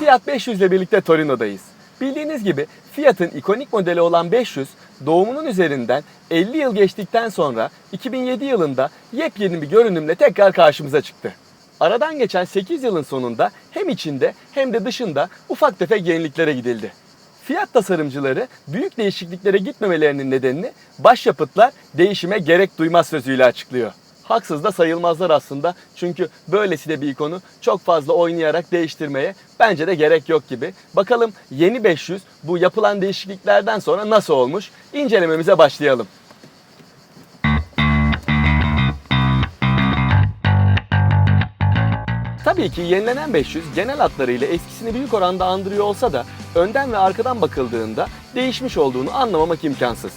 Fiat 500 ile birlikte Torino'dayız. Bildiğiniz gibi Fiat'ın ikonik modeli olan 500, doğumunun üzerinden 50 yıl geçtikten sonra 2007 yılında yepyeni bir görünümle tekrar karşımıza çıktı. Aradan geçen 8 yılın sonunda hem içinde hem de dışında ufak tefek yeniliklere gidildi. Fiat tasarımcıları büyük değişikliklere gitmemelerinin nedenini başyapıtlar değişime gerek duymaz sözüyle açıklıyor. Haksız da sayılmazlar aslında, çünkü böylesine bir ikonu çok fazla oynayarak değiştirmeye bence de gerek yok gibi. Bakalım yeni 500 bu yapılan değişikliklerden sonra nasıl olmuş? İncelememize başlayalım. Tabii ki yenilenen 500 genel hatlarıyla eskisini büyük oranda andırıyor olsa da önden ve arkadan bakıldığında değişmiş olduğunu anlamamak imkansız.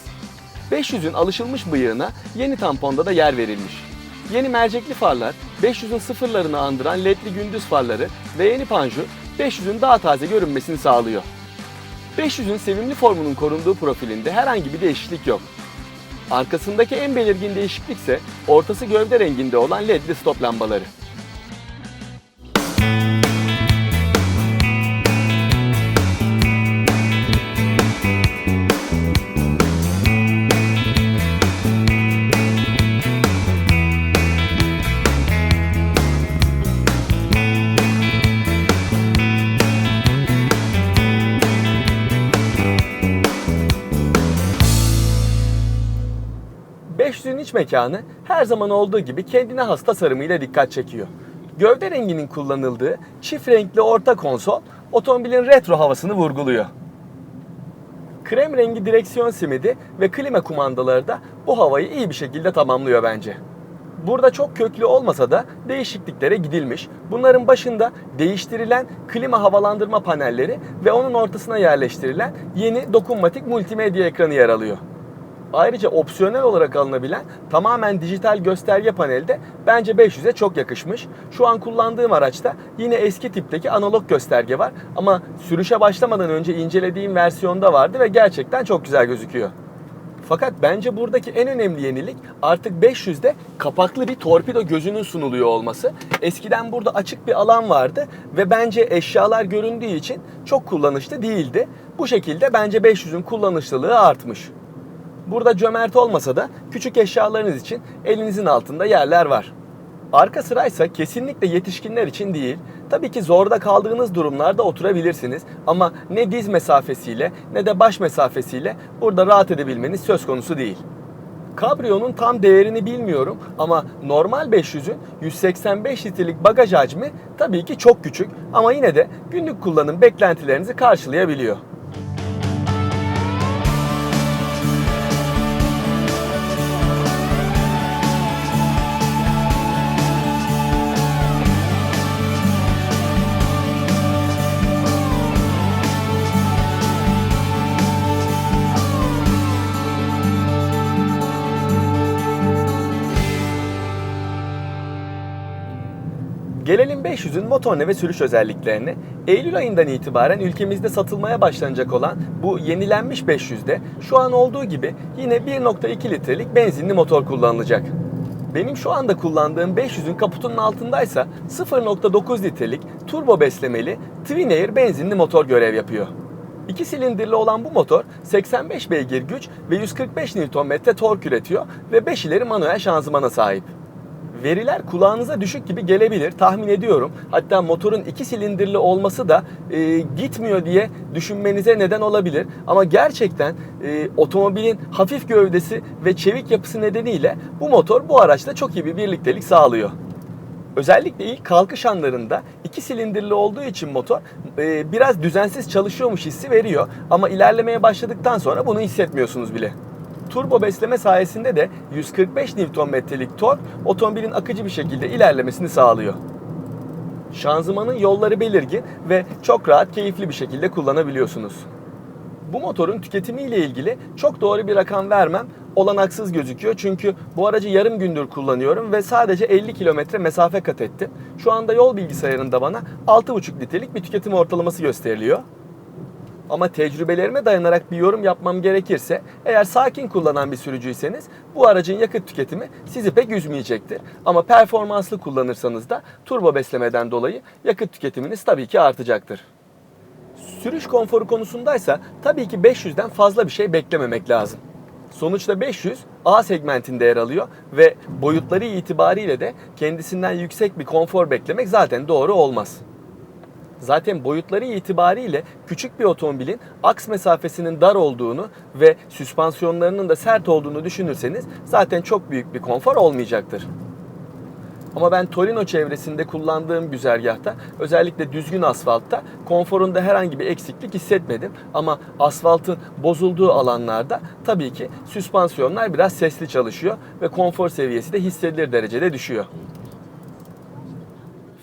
500'ün alışılmış bıyığına yeni tamponda da yer verilmiş. Yeni mercekli farlar, 500'ün sıfırlarını andıran ledli gündüz farları ve yeni panjur 500'ün daha taze görünmesini sağlıyor. 500'ün sevimli formunun korunduğu profilinde herhangi bir değişiklik yok. Arkasındaki en belirgin değişiklik ise ortası gövde renginde olan ledli stop lambaları. İç mekanı her zaman olduğu gibi kendine has tasarımıyla dikkat çekiyor. Gövde renginin kullanıldığı çift renkli orta konsol otomobilin retro havasını vurguluyor. Krem rengi direksiyon simidi ve klima kumandaları da bu havayı iyi bir şekilde tamamlıyor bence. Burada çok köklü olmasa da değişikliklere gidilmiş. Bunların başında değiştirilen klima havalandırma panelleri ve onun ortasına yerleştirilen yeni dokunmatik multimedya ekranı yer alıyor. Ayrıca opsiyonel olarak alınabilen tamamen dijital gösterge paneli de bence 500'e çok yakışmış. Şu an kullandığım araçta yine eski tipteki analog gösterge var ama sürüşe başlamadan önce incelediğim versiyonda vardı ve gerçekten çok güzel gözüküyor. Fakat bence buradaki en önemli yenilik artık 500'de kapaklı bir torpido gözünün sunuluyor olması. Eskiden burada açık bir alan vardı ve bence eşyalar göründüğü için çok kullanışlı değildi. Bu şekilde bence 500'ün kullanışlılığı artmış. Burada cömert olmasa da küçük eşyalarınız için elinizin altında yerler var. Arka sıraysa kesinlikle yetişkinler için değil. Tabii ki zorda kaldığınız durumlarda oturabilirsiniz ama ne diz mesafesiyle ne de baş mesafesiyle burada rahat edebilmeniz söz konusu değil. Cabrio'nun tam değerini bilmiyorum ama normal 500'ün 185 litrelik bagaj hacmi tabii ki çok küçük ama yine de günlük kullanım beklentilerinizi karşılayabiliyor. Gelelim 500'ün motorne ve sürüş özelliklerine. Eylül ayından itibaren ülkemizde satılmaya başlanacak olan bu yenilenmiş 500'de şu an olduğu gibi yine 1.2 litrelik benzinli motor kullanılacak. Benim şu anda kullandığım 500'ün kaputunun altındaysa 0.9 litrelik turbo beslemeli Twin Air benzinli motor görev yapıyor. 2 silindirli olan bu motor 85 beygir güç ve 145 Nm tork üretiyor ve 5 ileri manuel şanzımana sahip. Veriler kulağınıza düşük gibi gelebilir, tahmin ediyorum. Hatta motorun 2 silindirli olması da gitmiyor diye düşünmenize neden olabilir. Ama gerçekten otomobilin hafif gövdesi ve çevik yapısı nedeniyle bu motor bu araçla çok iyi bir birliktelik sağlıyor. Özellikle ilk kalkış anlarında 2 silindirli olduğu için motor biraz düzensiz çalışıyormuş hissi veriyor. Ama ilerlemeye başladıktan sonra bunu hissetmiyorsunuz bile. Turbo besleme sayesinde de 145 Nm'lik tork otomobilin akıcı bir şekilde ilerlemesini sağlıyor. Şanzımanın yolları belirgin ve çok rahat, keyifli bir şekilde kullanabiliyorsunuz. Bu motorun tüketimiyle ilgili çok doğru bir rakam vermem olanaksız gözüküyor. Çünkü bu aracı yarım gündür kullanıyorum ve sadece 50 kilometre mesafe kat ettim. Şu anda yol bilgisayarında bana 6,5 litrelik bir tüketim ortalaması gösteriliyor. Ama tecrübelerime dayanarak bir yorum yapmam gerekirse, eğer sakin kullanan bir sürücüyseniz bu aracın yakıt tüketimi sizi pek üzmeyecektir. Ama performanslı kullanırsanız da turbo beslemeden dolayı yakıt tüketiminiz tabii ki artacaktır. Sürüş konforu konusundaysa tabii ki 500'den fazla bir şey beklememek lazım. Sonuçta 500 A segmentinde yer alıyor ve boyutları itibariyle de kendisinden yüksek bir konfor beklemek zaten doğru olmaz. Zaten boyutları itibariyle küçük bir otomobilin aks mesafesinin dar olduğunu ve süspansiyonlarının da sert olduğunu düşünürseniz zaten çok büyük bir konfor olmayacaktır. Ama ben Torino çevresinde kullandığım güzergahta, özellikle düzgün asfaltta konforunda herhangi bir eksiklik hissetmedim. Ama asfaltın bozulduğu alanlarda tabii ki süspansiyonlar biraz sesli çalışıyor ve konfor seviyesi de hissedilir derecede düşüyor.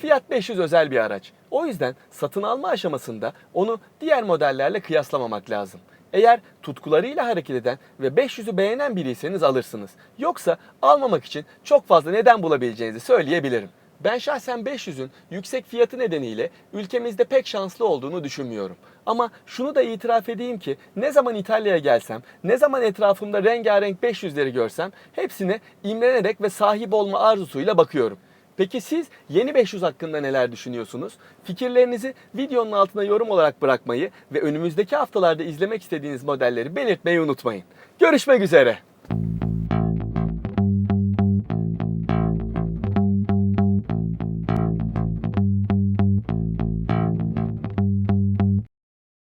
Fiat 500 özel bir araç. O yüzden satın alma aşamasında onu diğer modellerle kıyaslamamak lazım. Eğer tutkularıyla hareket eden ve 500'ü beğenen biriyseniz alırsınız. Yoksa almamak için çok fazla neden bulabileceğinizi söyleyebilirim. Ben şahsen 500'ün yüksek fiyatı nedeniyle ülkemizde pek şanslı olduğunu düşünmüyorum. Ama şunu da itiraf edeyim ki ne zaman İtalya'ya gelsem, ne zaman etrafımda rengarenk 500'leri görsem hepsine imrenerek ve sahip olma arzusuyla bakıyorum. Peki siz yeni 500 hakkında neler düşünüyorsunuz? Fikirlerinizi videonun altına yorum olarak bırakmayı ve önümüzdeki haftalarda izlemek istediğiniz modelleri belirtmeyi unutmayın. Görüşmek üzere.